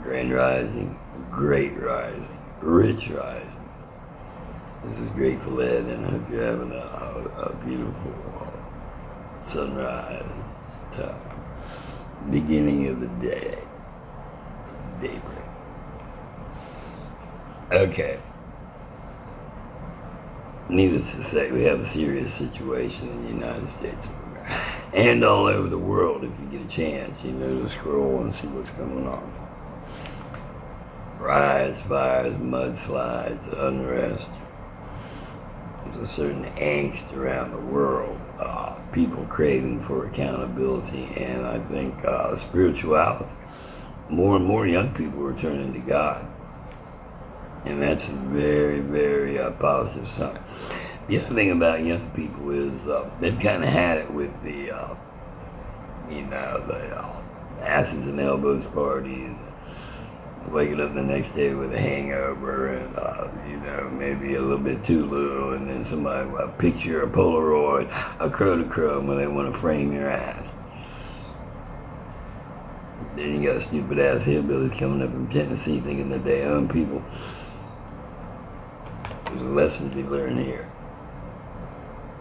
Grand Rising, Great Rising, Rich Rising. This is Grateful Ed, and I hope you're having a beautiful sunrise time. Beginning of the day. Daybreak. Okay. Needless to say, we have a serious situation in the United States of America and all over the world. If you get a chance, to scroll and see what's going on. Riots, fires, mudslides, unrest. There's a certain angst around the world. People craving for accountability and I think spirituality. More and more young people are turning to God. And that's a very, very positive sign. The other thing about young people is they've kind of had it with the asses and elbows parties, waking up the next day with a hangover and, maybe a little bit too little, and then somebody will picture a Polaroid, a Kodachrome when they want to frame your ass. Then you got stupid ass hillbillies coming up from Tennessee thinking that they own people. There's a lesson to be learned here.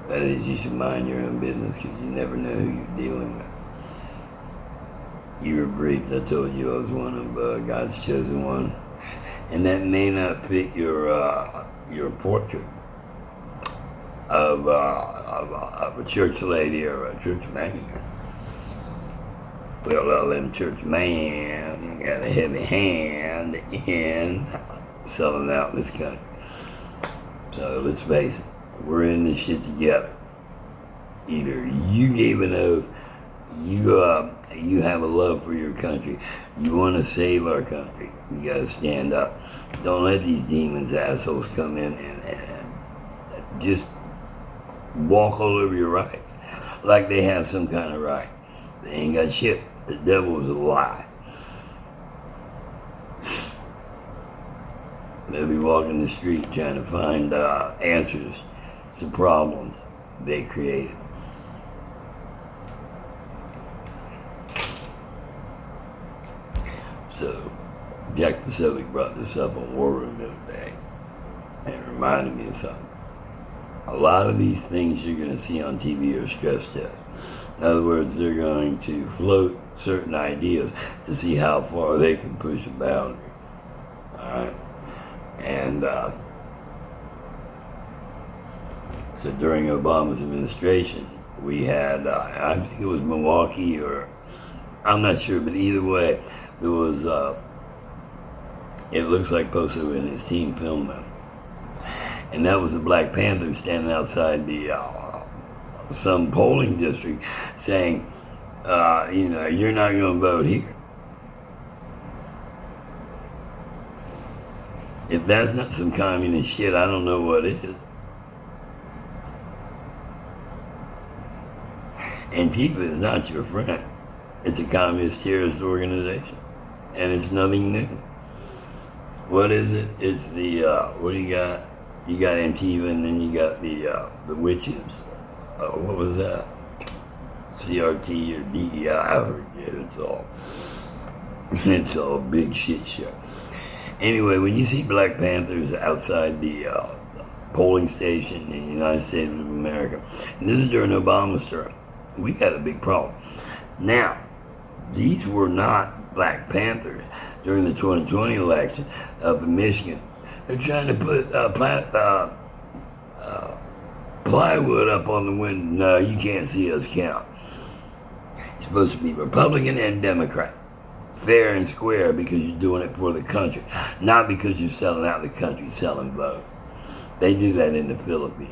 That is, you should mind your own business because you never know who you're dealing with. You were briefed. I told you I was one of God's chosen one, and that may not fit your portrait of a church lady or a church man. Well, all them church man got a heavy hand in selling out this country. So let's face it, we're in this shit together. Either you gave an oath, you have a love for your country, you want to save our country, you got to stand up. Don't let these demons, assholes come in and just walk all over your rights like they have some kind of right. They ain't got shit. The devil is a lie. They'll be walking the street trying to find answers to problems they created. So, Jack Posobiec brought this up on War Room the other day and it reminded me of something. A lot of these things you're going to see on TV are stress tests. In other words, they're going to float certain ideas to see how far they can push a boundary. Alright? And so during Obama's administration, we had, I think it was Milwaukee or, I'm not sure, but either way, there was, it looks like Poso and his team filmed them. And that was the Black Panthers standing outside the some polling district saying, you're not going to vote here. If that's not some communist shit, I don't know what is. Antifa is not your friend. It's a communist terrorist organization. And it's nothing new. What is it? It's the, what do you got? You got Antifa and then you got the witches. What was that? CRT or DEI? I forget. It's all big shit show. Anyway, when you see Black Panthers outside the polling station in the United States of America, and this is during Obama's term, we got a big problem. Now, these were not Black Panthers during the 2020 election up in Michigan. They're trying to put plywood up on the window. No, you can't see us count. It's supposed to be Republican and Democrat. Fair and square because you're doing it for the country, not because you're selling out the country, selling votes. They do that in the Philippines.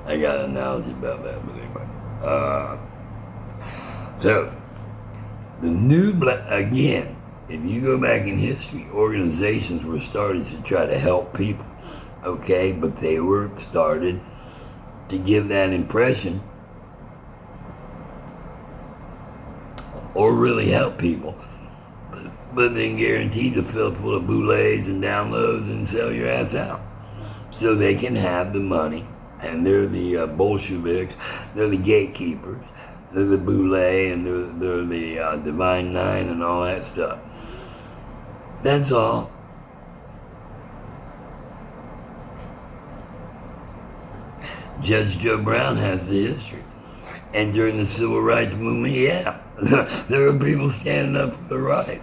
I got an analogy about that, but anyway. So, the new again, if you go back in history, organizations were started to try to help people, okay? But they were started to give that impression or really help people, but then guaranteed to fill full of boulets and downloads and sell your ass out so they can have the money. And they're the Bolsheviks, they're the gatekeepers, They're the Boule and they're the Divine Nine and all that stuff. That's all. Judge Joe Brown has the history. And during the Civil Rights Movement, yeah, there were people standing up for the rights,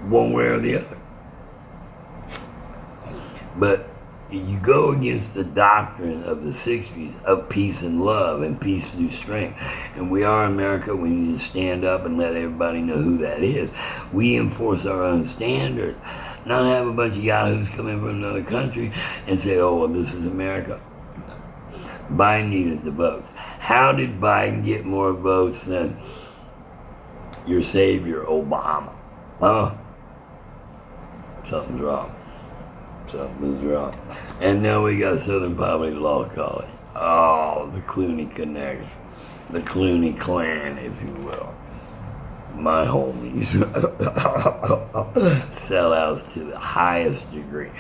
one way or the other. But you go against the doctrine of the 60s of peace and love and peace through strength. And we are America. We need to stand up and let everybody know who that is. We enforce our own standards, not have a bunch of yahoos come in from another country and say, oh, well, this is America. Biden needed the votes. How did Biden get more votes than your savior, Obama? Huh? Something's wrong. Something's wrong. And now we got Southern Poverty Law College. Oh, the Clooney connection. The Clooney clan, if you will. My homies. Sellouts to the highest degree.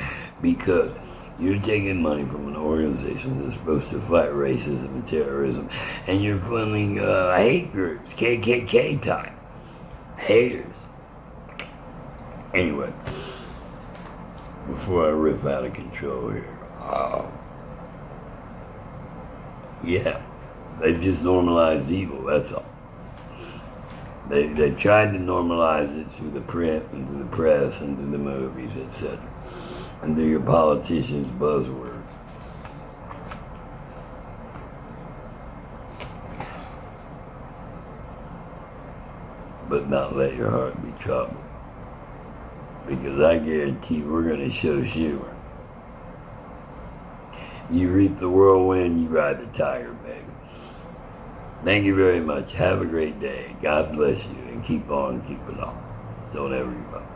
Because you're taking money from an organization that's supposed to fight racism and terrorism, and you're funding hate groups, KKK type. Haters. Anyway. Before I rip out of control here. Yeah, they've just normalized evil, that's all. They've tried to normalize it through the print and through the press and through the movies, etc. And through your politicians' buzzwords. But not let your heart be troubled. Because I guarantee we're going to show Schumer. You reap the whirlwind, you ride the tiger, baby. Thank you very much. Have a great day. God bless you, and keep on keeping on. Don't ever give up.